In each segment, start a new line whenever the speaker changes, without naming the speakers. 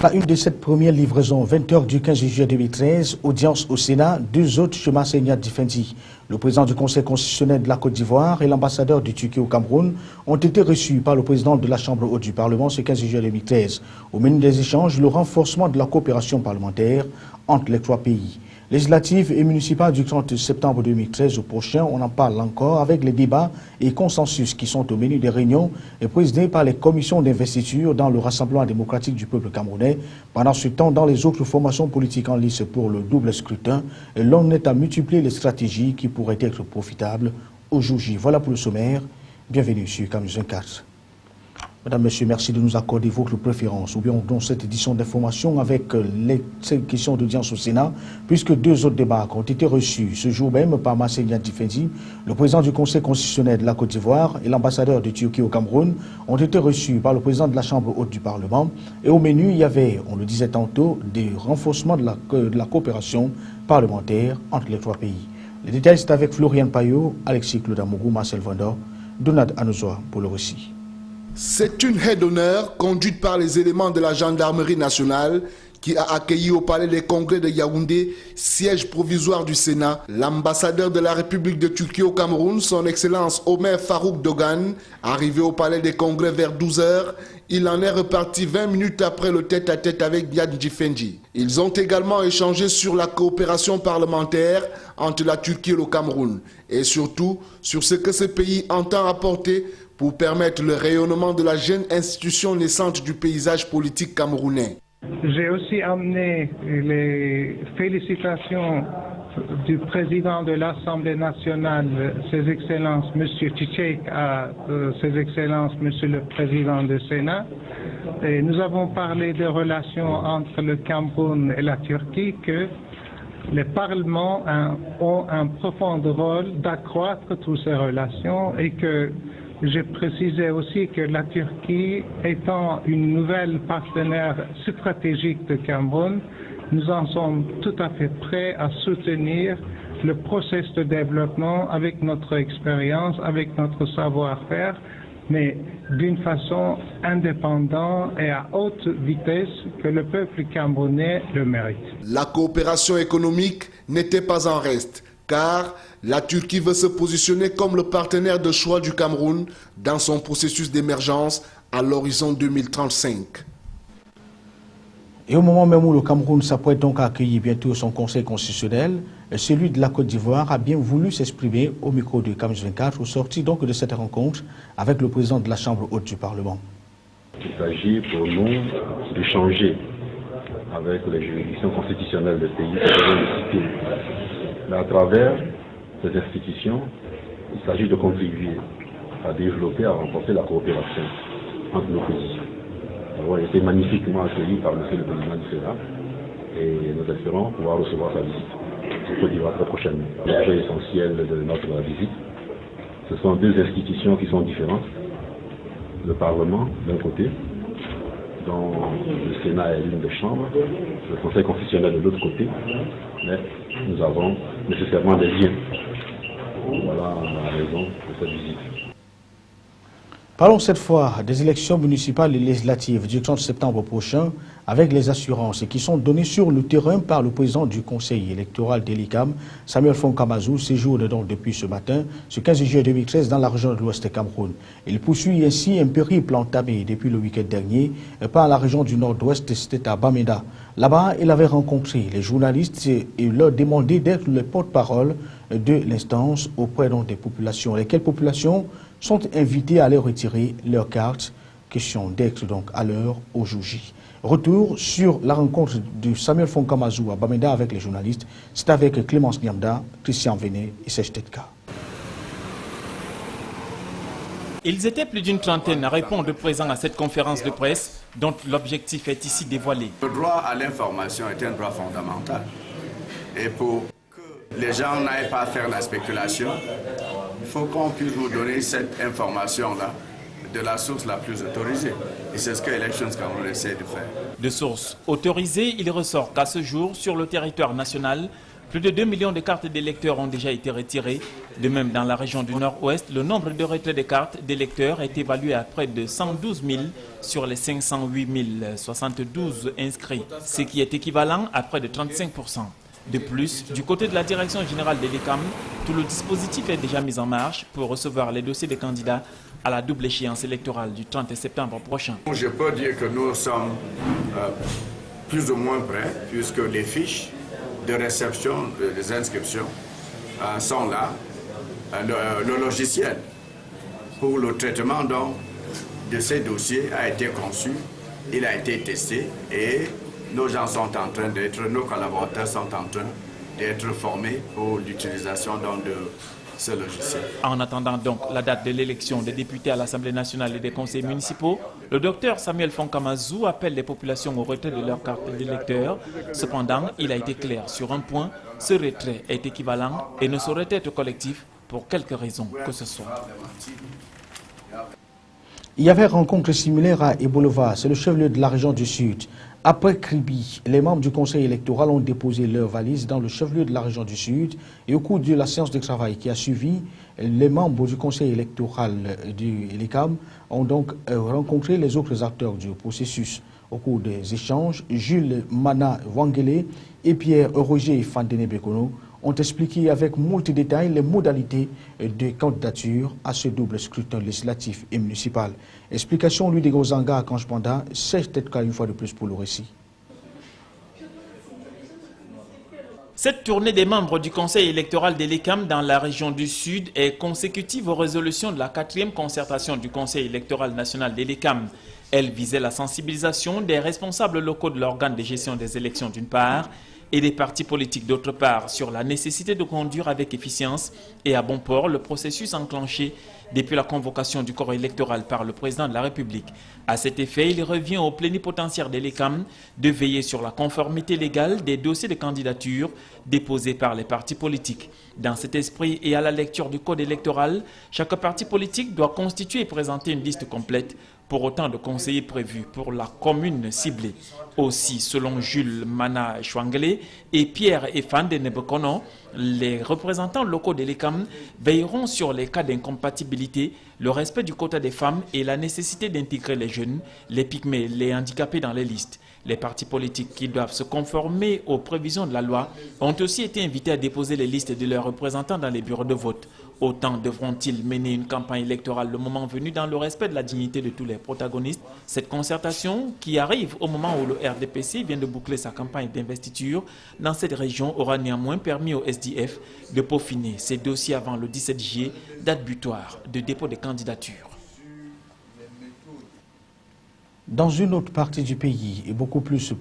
À une de ces premières livraisons, 20h du 15 juillet 2013, audience au Sénat, deux autres chez Massenia Difendi. Le président du Conseil constitutionnel de la Côte d'Ivoire et l'ambassadeur du Turquie au Cameroun ont été reçus par le président de la Chambre haute du Parlement ce 15 juillet 2013. Au menu des échanges, le renforcement de la coopération parlementaire entre les trois pays. Législative et municipale du 30 septembre 2013 au prochain, on en parle encore avec les débats et consensus qui sont au menu des réunions et présidés par les commissions d'investiture dans le Rassemblement démocratique du peuple camerounais. Pendant ce temps, dans les autres formations politiques en lice pour le double scrutin, l'on est à multiplier les stratégies qui pourraient être profitables au jour J. Voilà pour le sommaire. Bienvenue sur Canal 24. Mesdames, Messieurs, merci de nous accorder votre préférence. Oublions donc cette édition d'information avec les questions d'audience au Sénat, puisque deux autres débats ont été reçus ce jour même par Massenia Difendi, le président du Conseil constitutionnel de la Côte d'Ivoire et l'ambassadeur de Turquie au Cameroun, ont été reçus par le président de la Chambre haute du Parlement. Et au menu, il y avait, on le disait tantôt, des renforcements de la coopération parlementaire entre les trois pays. Les détails, c'est avec Florian Payot, Alexis Claude-Amougou, Marcel Vendor, Donald Anozoa pour le récit.
C'est une haie d'honneur conduite par les éléments de la gendarmerie nationale qui a accueilli au palais des congrès de Yaoundé, siège provisoire du Sénat, l'ambassadeur de la République de Turquie au Cameroun, son excellence Omer Farouk Dogan, arrivé au palais des congrès vers 12h. Il en est reparti 20 minutes après le tête-à-tête avec Biad Difendi. Ils ont également échangé sur la coopération parlementaire entre la Turquie et le Cameroun et surtout sur ce que ce pays entend apporter pour permettre le rayonnement de la jeune institution naissante du paysage politique camerounais.
J'ai aussi amené les félicitations du président de l'Assemblée nationale, Ses Excellences M. Tchitchek, à Ses Excellences M. le Président du Sénat. Et nous avons parlé des relations entre le Cameroun et la Turquie, que les parlements ont un profond rôle d'accroître toutes ces relations et que j'ai précisé aussi que la Turquie étant une nouvelle partenaire stratégique de Cameroun, nous en sommes tout à fait prêts à soutenir le processus de développement avec notre expérience, avec notre savoir-faire, mais d'une façon indépendante et à haute vitesse que le peuple camerounais le mérite.
La coopération économique n'était pas en reste, car la Turquie veut se positionner comme le partenaire de choix du Cameroun dans son processus d'émergence à l'horizon 2035.
Et au moment même où le Cameroun s'apprête donc à accueillir bientôt son conseil constitutionnel, celui de la Côte d'Ivoire a bien voulu s'exprimer au micro de Canal 24 au sorti donc de cette rencontre avec le président de la Chambre haute du Parlement.
Il s'agit pour nous d'échanger avec les juridictions constitutionnelles des pays qui seront cités. Mais à travers ces institutions, il s'agit de contribuer à développer, à renforcer la coopération entre nos pays. Nous avons été magnifiquement accueillis par M. le Président du Sénat et nous espérons pouvoir recevoir sa visite au Côte d'Ivoire très prochainement. L'objet essentiel de notre visite, ce sont deux institutions qui sont différentes. Le Parlement d'un côté, dont le Sénat est l'une des chambres, le Conseil constitutionnel de l'autre côté, mais nous avons nécessairement des liens. Voilà la raison de cette visite.
Parlons cette fois des élections municipales et législatives du 30 septembre prochain avec les assurances qui sont données sur le terrain par le président du conseil électoral d'Elikam, Samuel Fonkamazou, séjourne donc depuis ce matin, ce 15 juillet 2013, dans la région de l'Ouest Cameroun. Il poursuit ainsi un périple entamé depuis le week-end dernier par la région du Nord-Ouest, c'était à Bamenda. Là-bas, il avait rencontré les journalistes et leur demandé d'être le porte-parole de l'instance auprès donc des populations. Lesquelles populations sont invitées à aller retirer leurs cartes. Question d'être donc à l'heure au jour J. Retour sur la rencontre de Samuel Fonkamazou à Bamenda avec les journalistes. C'est avec Clémence Niamda, Christian Venet et Serge Tetka.
Ils étaient plus d'une trentaine à répondre présents à cette conférence de presse dont l'objectif est ici dévoilé.
Le droit à l'information est un droit fondamental. Et pour que les gens n'aillent pas faire la spéculation, il faut qu'on puisse vous donner cette information-là de la source la plus autorisée. Et c'est ce que Elections Cameroun essaie de faire.
De source autorisée, il ressort qu'à ce jour, sur le territoire national, Plus de 2 millions de cartes d'électeurs ont déjà été retirées. De même, dans la région du Nord-Ouest, le nombre de retraits de cartes d'électeurs est évalué à près de 112 000 sur les 508 072 inscrits, ce qui est équivalent à près de 35%. De plus, du côté de la direction générale de l'ECAM, tout le dispositif est déjà mis en marche pour recevoir les dossiers des candidats à la double échéance électorale du 30 septembre prochain.
Je peux dire que nous sommes plus ou moins prêts, puisque les fiches de réception des inscriptions sont là. Le logiciel pour le traitement de ces dossiers a été conçu, il a été testé et nos gens sont en train nos collaborateurs sont en train d'être formés pour l'utilisation de ce logiciel.
En attendant donc la date de l'élection des députés à l'Assemblée nationale et des conseils municipaux, le docteur Samuel Fonkamazou appelle les populations au retrait de leurs cartes d'électeurs. Cependant, il a été clair sur un point, ce retrait est équivalent et ne saurait être collectif pour quelque raison que ce soit.
Il y avait rencontre similaire à Ebolova, c'est le chef-lieu de la région du Sud. Après Kribi, les membres du conseil électoral ont déposé leurs valises dans le chef-lieu de la région du Sud et au cours de la séance de travail qui a suivi, les membres du conseil électoral du l'ECAM ont donc rencontré les autres acteurs du processus. Au cours des échanges, Jules Mana Wangele et Pierre-Roger Fandene Bekono ont expliqué avec moult détails les modalités de candidature à ce double scrutin législatif et municipal. Explication lui de Gozanga à Kanchpanda, c'est peut-être une fois de plus pour le récit.
Cette tournée des membres du conseil électoral de l'ECAM dans la région du Sud est consécutive aux résolutions de la 4e concertation du conseil électoral national de l'ECAM. Elle visait la sensibilisation des responsables locaux de l'organe de gestion des élections d'une part et des partis politiques d'autre part sur la nécessité de conduire avec efficience et à bon port le processus enclenché depuis la convocation du corps électoral par le président de la République. À cet effet, il revient au plénipotentiaire de l'ECAM de veiller sur la conformité légale des dossiers de candidature déposés par les partis politiques. Dans cet esprit et à la lecture du code électoral, chaque parti politique doit constituer et présenter une liste complète pour autant de conseillers prévus pour la commune ciblée. Aussi, selon Jules Mana Chouanglé et Pierre Efandene Bekono, les représentants locaux de l'ECAM veilleront sur les cas d'incompatibilité, le respect du quota des femmes et la nécessité d'intégrer les jeunes, les pygmées, les handicapés dans les listes. Les partis politiques qui doivent se conformer aux prévisions de la loi ont aussi été invités à déposer les listes de leurs représentants dans les bureaux de vote. Autant devront-ils mener une campagne électorale le moment venu dans le respect de la dignité de tous les protagonistes. Cette concertation, qui arrive au moment où le RDPC vient de boucler sa campagne d'investiture dans cette région, aura néanmoins permis au SDF de peaufiner ses dossiers avant le 17 juillet, date butoir de dépôt des candidatures.
Dans une autre partie du pays, et beaucoup plus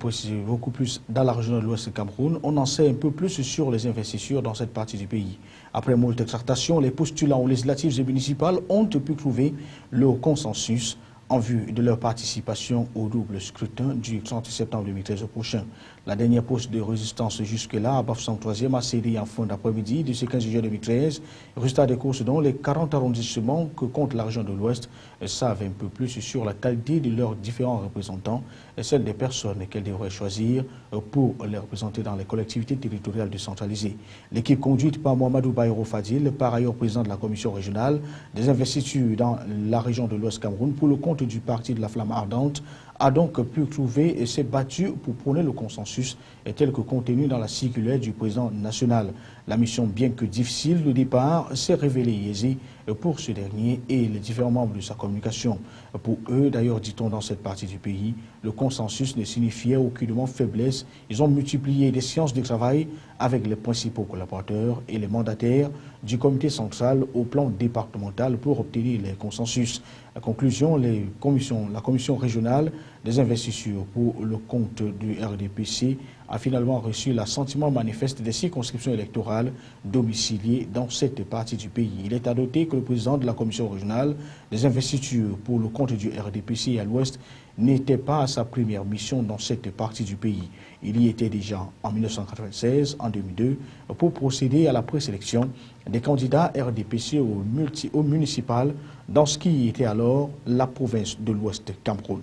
dans la région de l'Ouest du Cameroun, on en sait un peu plus sur les investitures dans cette partie du pays. Après moult exhortations, les postulants aux législatives et municipales ont pu trouver le consensus en vue de leur participation au double scrutin du 30 septembre 2013 prochain. La dernière pause de résistance jusque-là, à Bafoussam 3e, a cédé en fin d'après-midi de ce 15 juillet 2013. Résultat des courses dont les 40 arrondissements que compte la région de l'Ouest savent un peu plus sur la qualité de leurs différents représentants et celle des personnes qu'elles devraient choisir pour les représenter dans les collectivités territoriales décentralisées. L'équipe conduite par Mohamedou Bayrou Fadil, par ailleurs président de la commission régionale des investitures dans la région de l'Ouest Cameroun pour le compte du parti de la Flamme Ardente, a donc pu trouver et s'est battu pour prôner le consensus tel que contenu dans la circulaire du président national. La mission, bien que difficile au départ, s'est révélée aisée pour ce dernier et les différents membres de sa communication. Pour eux, d'ailleurs, dit-on dans cette partie du pays, le consensus ne signifiait aucunement faiblesse. Ils ont multiplié des séances de travail avec les principaux collaborateurs et les mandataires du comité central au plan départemental pour obtenir les consensus. La conclusion, la commission régionale des investitures pour le compte du RDPC a finalement reçu l'assentiment manifeste des circonscriptions électorales domiciliées dans cette partie du pays. Il est à noter que le président de la commission régionale des investitures pour le compte du RDPC à l'ouest n'était pas à sa première mission dans cette partie du pays. Il y était déjà en 1996, en 2002, pour procéder à la présélection des candidats RDPC au municipal dans ce qui était alors la province de l'Ouest Cameroun.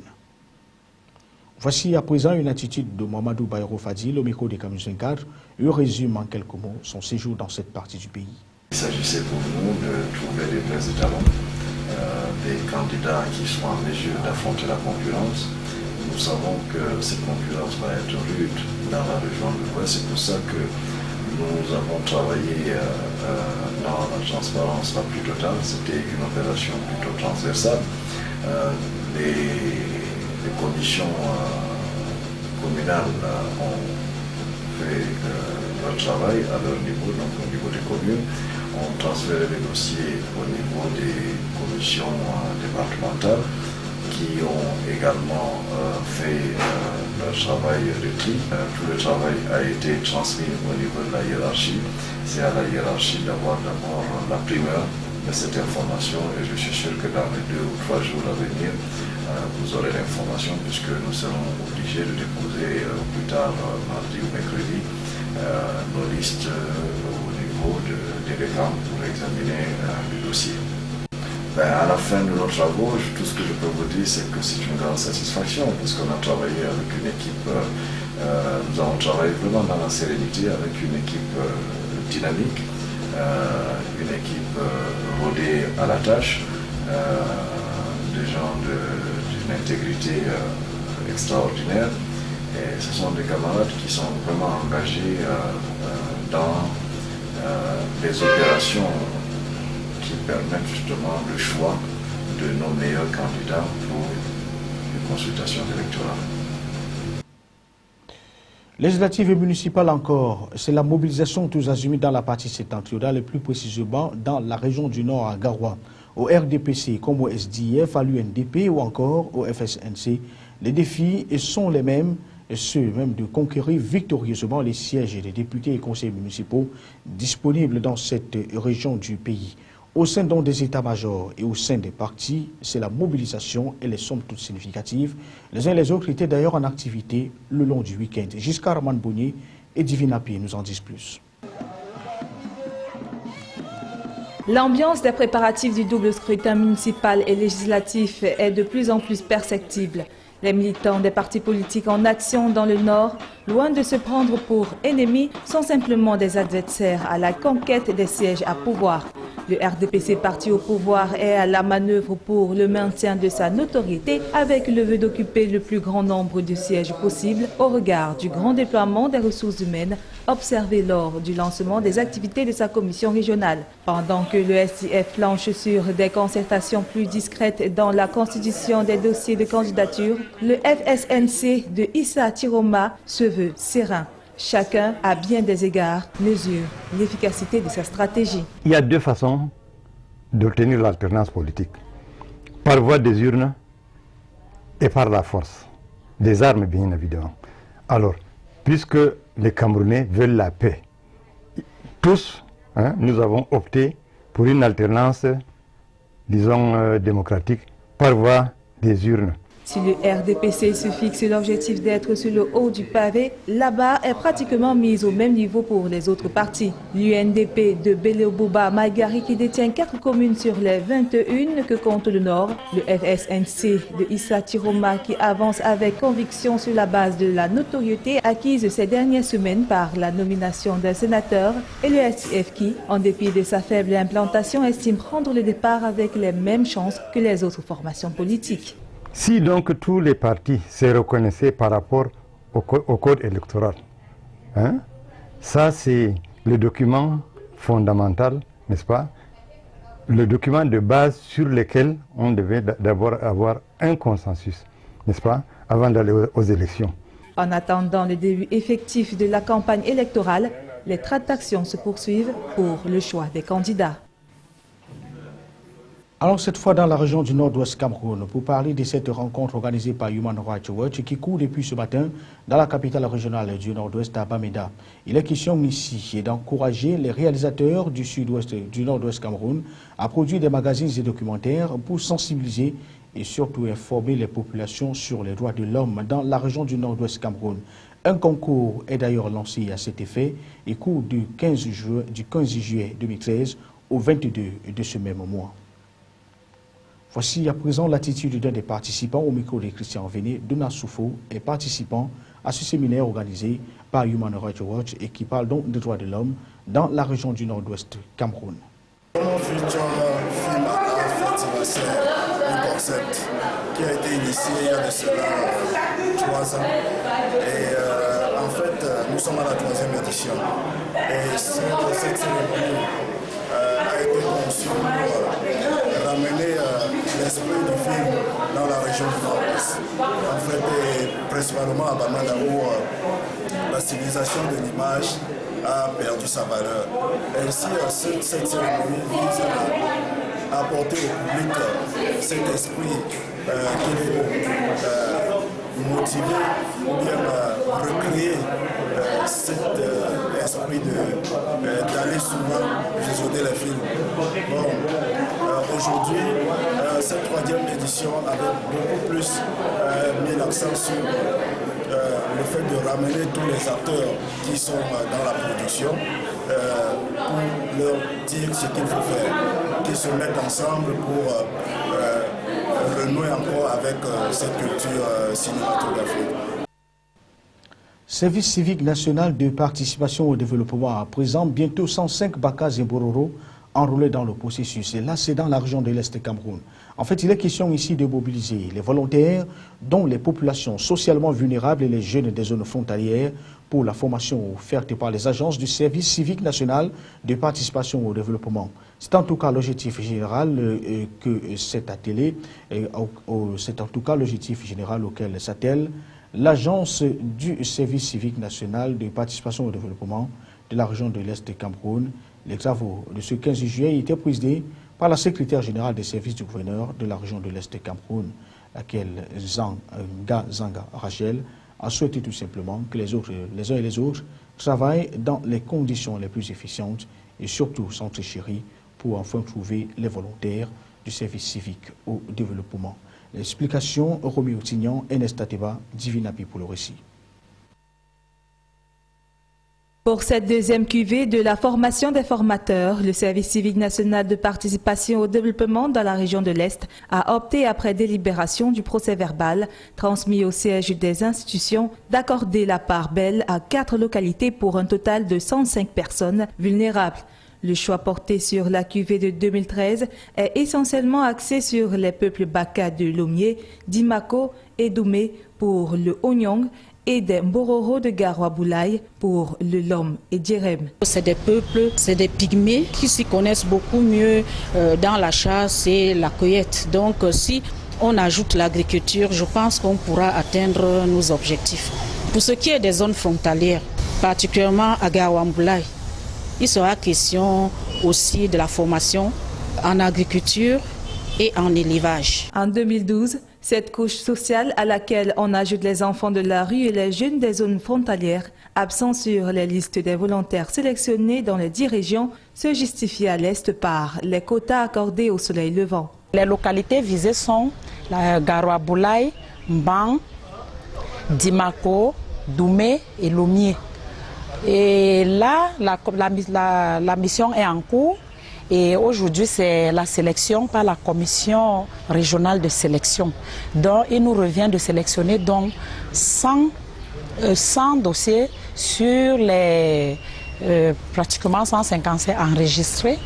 Voici à présent une attitude de Mamadou Bayrou Fadil au micro des Camus 24. Il résume en quelques mots son séjour dans cette partie du pays.
Il s'agissait pour nous de trouver des vrais étalons, des candidats qui soient en mesure d'affronter la concurrence. Nous savons que cette concurrence va être rude dans la région de l'Ouest. C'est pour ça que nous avons travaillé dans la transparence la plus totale. C'était une opération plutôt transversale. Les commissions communales ont fait leur travail à leur niveau, donc au niveau des communes, ont transféré les dossiers au niveau des commissions départementales qui ont également fait leur travail de tri. Tout le travail a été transmis au niveau de la hiérarchie. C'est à la hiérarchie d'avoir d'abord la primeur de cette information et je suis sûr que dans les 2 ou 3 jours à venir, vous aurez l'information puisque nous serons obligés de déposer plus tard, mardi ou mercredi, nos listes au niveau des réclames pour examiner le dossier. À la fin de nos travaux, tout ce que je peux vous dire, c'est que c'est une grande satisfaction parce qu'on a travaillé avec une équipe, nous avons travaillé vraiment dans la sérénité avec une équipe dynamique, une équipe rodée à la tâche, des gens d'une intégrité extraordinaire. Et ce sont des camarades qui sont vraiment engagés dans des opérations qui permettent justement le choix de nos meilleurs candidats pour les consultations électorales.
Législatives et municipales encore, c'est la mobilisation tous azimuts dans la partie septentrionale et plus précisément dans la région du Nord à Garoua. Au RDPC comme au SDF, à l'UNDP ou encore au FSNC, les défis sont les mêmes, et ceux même de conquérir victorieusement les sièges des députés et conseillers municipaux disponibles dans cette région du pays. Au sein donc des états-majors et au sein des partis, c'est la mobilisation et les sommes toutes significatives. Les uns et les autres étaient d'ailleurs en activité le long du week-end. Giscard Manbounier et Divina Pied nous en disent plus.
L'ambiance des préparatifs du double scrutin municipal et législatif est de plus en plus perceptible. Les militants des partis politiques en action dans le Nord, loin de se prendre pour ennemis, sont simplement des adversaires à la conquête des sièges à pouvoir. Le RDPC parti au pouvoir est à la manœuvre pour le maintien de sa notoriété avec le vœu d'occuper le plus grand nombre de sièges possible au regard du grand déploiement des ressources humaines observé lors du lancement des activités de sa commission régionale. Pendant que le SIF planche sur des concertations plus discrètes dans la constitution des dossiers de candidature, le FSNC de Issa Tiroma se veut serein. Chacun, à bien des égards, mesure l'efficacité de sa stratégie.
Il y a 2 façons d'obtenir l'alternance politique. Par voie des urnes et par la force. Des armes, bien évidemment. Alors, puisque les Camerounais veulent la paix, tous, nous avons opté pour une alternance, disons, démocratique, par voie des urnes.
Si le RDPC se fixe l'objectif d'être sur le haut du pavé, la barre est pratiquement mise au même niveau pour les autres partis. L'UNDP de Belé-Bouba Maïgari qui détient 4 communes sur les 21 que compte le Nord, le FSNC de Issa Tiroma qui avance avec conviction sur la base de la notoriété acquise ces dernières semaines par la nomination d'un sénateur, et le SIF qui, en dépit de sa faible implantation, estime prendre le départ avec les mêmes chances que les autres formations politiques.
Si donc tous les partis se reconnaissaient par rapport au code électoral, ça c'est le document fondamental, n'est-ce pas? Le document de base sur lequel on devait d'abord avoir un consensus, n'est-ce pas, avant d'aller aux élections.
En attendant le début effectif de la campagne électorale, les tractations se poursuivent pour le choix des candidats.
Alors cette fois dans la région du Nord-Ouest Cameroun, pour parler de cette rencontre organisée par Human Rights Watch qui court depuis ce matin dans la capitale régionale du Nord-Ouest à Bamenda. Il est question ici d'encourager les réalisateurs du Sud-Ouest, du Nord-Ouest Cameroun à produire des magazines et documentaires pour sensibiliser et surtout informer les populations sur les droits de l'homme dans la région du Nord-Ouest Cameroun. Un concours est d'ailleurs lancé à cet effet et court du 15 juillet 2013 au 22 de ce même mois. Voici à présent l'attitude d'un des participants au micro de Christian Véné, Dona Soufo, et participant à ce séminaire organisé par Human Rights Watch et qui parle donc des droits de l'homme dans la région du nord-ouest Cameroun.
Mon futur film c'est un concept qui a été initié il y a de cela 3 ans. Et en fait, nous sommes à la 3e édition. Et cette cérémonie a été conçue pour ramener l'esprit du film dans la région du Nord-Ouest. En fait, et principalement à Bamanda où la civilisation de l'image a perdu sa valeur. Ainsi, cette cérémonie vise à apporter au public cet esprit qu'il faut motiver ou bien recréer cet esprit d'aller souvent visionner les films. Bon, aujourd'hui, cette 3e édition avait beaucoup plus mis l'accent sur le fait de ramener tous les acteurs qui sont dans la production pour leur dire ce qu'il faut faire, qu'ils se mettent ensemble pour renouer encore avec cette culture cinématographique.
Service civique national de participation au développement à présent bientôt 105 Bakas et Bororo enrôlés dans le processus. Et là, c'est dans la région de l'Est Cameroun. En fait, il est question ici de mobiliser les volontaires, dont les populations socialement vulnérables et les jeunes des zones frontalières, pour la formation offerte par les agences du service civique national de participation au développement. C'est en tout cas l'objectif général que cet atelier, c'est en tout cas l'objectif général auquel s'attelle l'agence du service civique national de participation au développement de la région de l'Est de Cameroun. Les travaux de ce 15 juillet étaient présidés par la secrétaire générale des services du gouverneur de la région de l'Est de Cameroun, laquelle Zanga Rachel a souhaité tout simplement que les uns et les autres travaillent dans les conditions les plus efficientes et surtout sans tricherie pour enfin trouver les volontaires du service civique au développement. L'explication, Romy Outignan, Ernest Teba, Divinapi pour le récit.
Pour cette deuxième cuvée de la formation des formateurs, le service civique national de participation au développement dans la région de l'Est a opté, après délibération du procès verbal transmis au siège des institutions, d'accorder la part belle à 4 localités pour un total de 105 personnes vulnérables. Le choix porté sur la cuvée de 2013 est essentiellement axé sur les peuples Baka de Lomié, Dimako et Doumé pour le Onyong et des Mbororo de Garoua-Boulaye pour le Lom et Djerem.
C'est des peuples, c'est des pygmées qui s'y connaissent beaucoup mieux dans la chasse et la cueillette. Donc si on ajoute l'agriculture, je pense qu'on pourra atteindre nos objectifs. Pour ce qui est des zones frontalières, particulièrement à Garoua-Boulaye, il sera question aussi de la formation en agriculture et en élevage.
En 2012, cette couche sociale à laquelle on ajoute les enfants de la rue et les jeunes des zones frontalières, absents sur les listes des volontaires sélectionnés dans les 10 régions, se justifie à l'Est par les quotas accordés au soleil levant.
Les localités visées sont la Garoua-Boulaye, Mbang, Dimako, Doumé et Lomié. Et là, la mission est en cours. Et aujourd'hui, c'est la sélection par la commission régionale de sélection. Donc, il nous revient de sélectionner donc 100 dossiers sur les pratiquement 155 enregistrés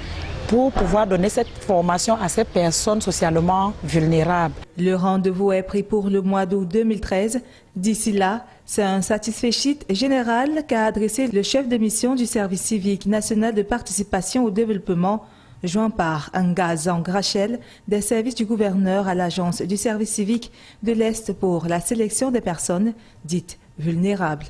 pour pouvoir donner cette formation à ces personnes socialement vulnérables.
Le rendez-vous est pris pour le mois d'août 2013. D'ici là, c'est un satisfait général qu'a adressé le chef de mission du service civique national de participation au développement, joint par Zanga Rachel, des services du gouverneur à l'agence du service civique de l'Est pour la sélection des personnes dites vulnérables.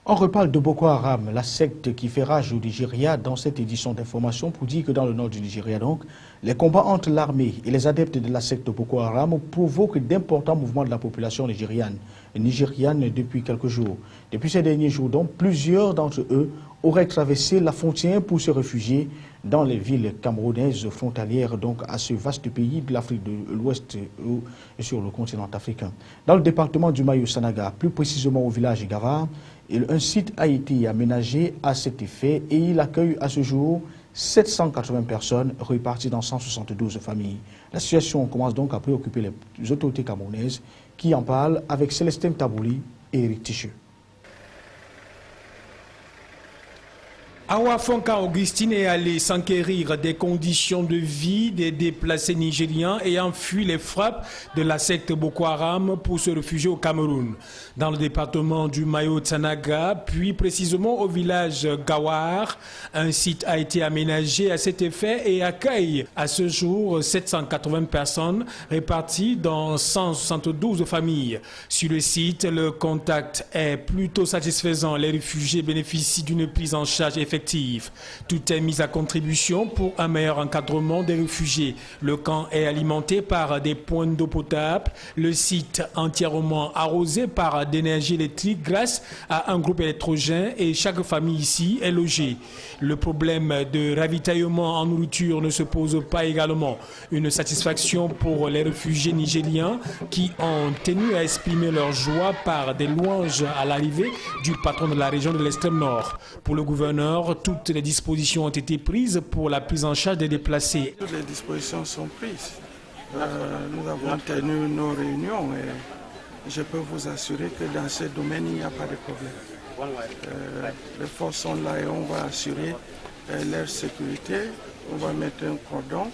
On reparle de Boko Haram, la secte qui fait rage au Nigeria dans cette édition d'information pour dire que dans le nord du Nigeria, donc, les combats entre l'armée et les adeptes de la secte Boko Haram provoquent d'importants mouvements de la population nigériane depuis quelques jours. Depuis ces derniers jours, donc, plusieurs d'entre eux auraient traversé la frontière pour se réfugier dans les villes camerounaises frontalières donc à ce vaste pays de l'Afrique de l'Ouest et sur le continent africain. Dans le département du Mayo-Sanaga, plus précisément au village Gava, un site a été aménagé à cet effet et il accueille à ce jour 780 personnes réparties dans 172 familles. La situation commence donc à préoccuper les autorités camerounaises qui en parlent avec Célestin Tabouli et Eric Ticheux.
Awa Fonka Augustine est allée s'enquérir des conditions de vie des déplacés nigérians ayant fui les frappes de la secte Boko Haram pour se réfugier au Cameroun. Dans le département du Mayo-Tsanaga, puis précisément au village Gawar, un site a été aménagé à cet effet et accueille à ce jour 780 personnes réparties dans 172 familles. Sur le site, le contact est plutôt satisfaisant. Les réfugiés bénéficient d'une prise en charge effective. Tout est mis à contribution pour un meilleur encadrement des réfugiés. Le camp est alimenté par des points d'eau potable. Le site entièrement arrosé par d'énergie électrique grâce à un groupe électrogène et chaque famille ici est logée. Le problème de ravitaillement en nourriture ne se pose pas également. Une satisfaction pour les réfugiés nigériens qui ont tenu à exprimer leur joie par des louanges à l'arrivée du patron de la région de l'extrême nord. Pour le gouverneur, toutes les dispositions ont été prises pour la prise en charge des déplacés.
Toutes les dispositions sont prises. Nous avons tenu nos réunions et je peux vous assurer que dans ce domaine, il n'y a pas de problème. Les forces sont là et on va assurer leur sécurité. On va mettre un cordon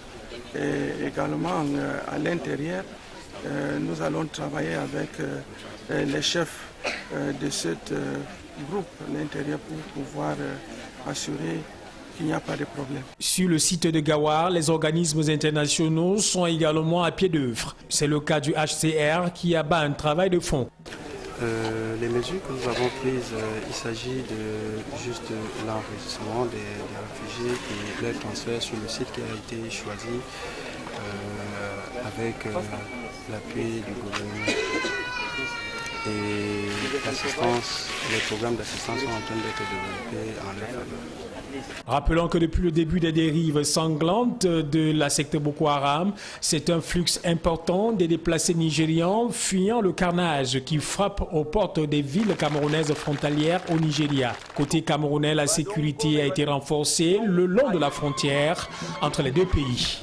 et également à l'intérieur, nous allons travailler avec les chefs de ce groupe à l'intérieur pour pouvoir assurer qu'il n'y a pas de problème.
Sur le site de Gawar, les organismes internationaux sont également à pied d'œuvre. C'est le cas du HCR qui abat un travail de fond.
Les mesures que nous avons prises, il s'agit de juste l'enregistrement des réfugiés et leur transfert sur le site qui a été choisi avec l'appui du gouvernement. Et l'assistance, les programmes d'assistance sont en train d'être développés en leur faveur.
Rappelons que depuis le début des dérives sanglantes de la secte Boko Haram, c'est un flux important des déplacés nigérians fuyant le carnage qui frappe aux portes des villes camerounaises frontalières au Nigeria. Côté camerounais, la sécurité a été renforcée le long de la frontière entre les deux pays.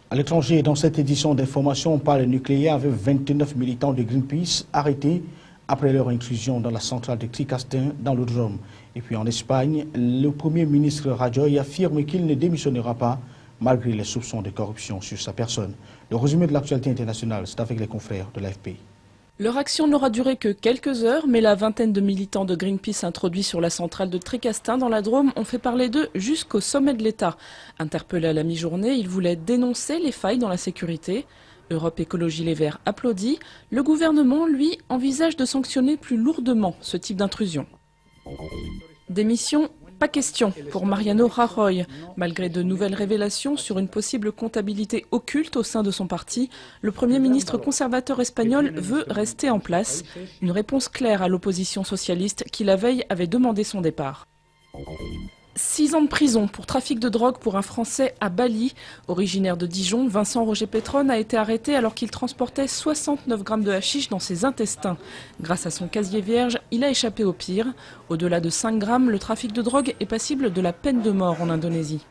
À l'étranger, dans cette édition d'information, on parle nucléaire avec 29 militants de Greenpeace arrêtés après leur intrusion dans la centrale de Tricastin dans le Drôme. Et puis en Espagne, le Premier ministre Rajoy affirme qu'il ne démissionnera pas malgré les soupçons de corruption sur sa personne. Le résumé de l'actualité internationale, c'est avec les confrères de l'AFP.
Leur action n'aura duré que quelques heures, mais la vingtaine de militants de Greenpeace introduits sur la centrale de Tricastin dans la Drôme ont fait parler d'eux jusqu'au sommet de l'État. Interpellés à la mi-journée, ils voulaient dénoncer les failles dans la sécurité. Europe Écologie Les Verts applaudit. Le gouvernement, lui, envisage de sanctionner plus lourdement ce type d'intrusion. Démission, pas question pour Mariano Rajoy. Malgré de nouvelles révélations sur une possible comptabilité occulte au sein de son parti, le Premier ministre conservateur espagnol veut rester en place. Une réponse claire à l'opposition socialiste qui, la veille, avait demandé son départ. 6 ans de prison pour trafic de drogue pour un Français à Bali. Originaire de Dijon, Vincent Roger Pétronne a été arrêté alors qu'il transportait 69 grammes de hashish dans ses intestins. Grâce à son casier vierge, il a échappé au pire. Au-delà de 5 grammes, le trafic de drogue est passible de la peine de mort en Indonésie.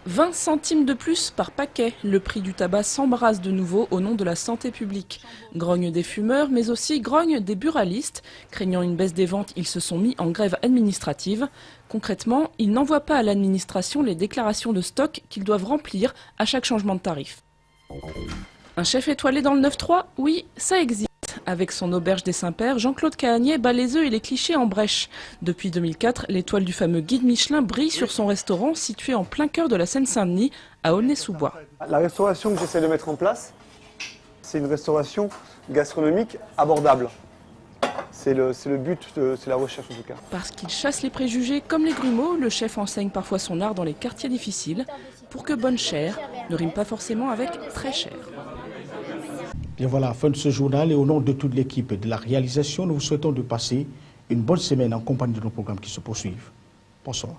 20 centimes de plus par paquet. Le prix du tabac s'embrase de nouveau au nom de la santé publique. Grogne des fumeurs, mais aussi grogne des buralistes. Craignant une baisse des ventes, ils se sont mis en grève administrative. Concrètement, ils n'envoient pas à l'administration les déclarations de stock qu'ils doivent remplir à chaque changement de tarif. Un chef étoilé dans le 9-3 ? Oui, ça existe. Avec son auberge des Saints-Pères, Jean-Claude Cahagnet bat les œufs et les clichés en brèche. Depuis 2004, l'étoile du fameux guide Michelin brille sur son restaurant situé en plein cœur de la Seine-Saint-Denis, à Aulnay-sous-Bois.
La restauration que j'essaie de mettre en place, c'est une restauration gastronomique abordable. C'est le but, c'est la recherche en tout cas.
Parce qu'il chasse les préjugés comme les grumeaux, le chef enseigne parfois son art dans les quartiers difficiles pour que bonne chère ne rime pas forcément avec très cher.
Bien voilà, fin de ce journal et au nom de toute l'équipe de la réalisation, nous vous souhaitons de passer une bonne semaine en compagnie de nos programmes qui se poursuivent. Bonsoir.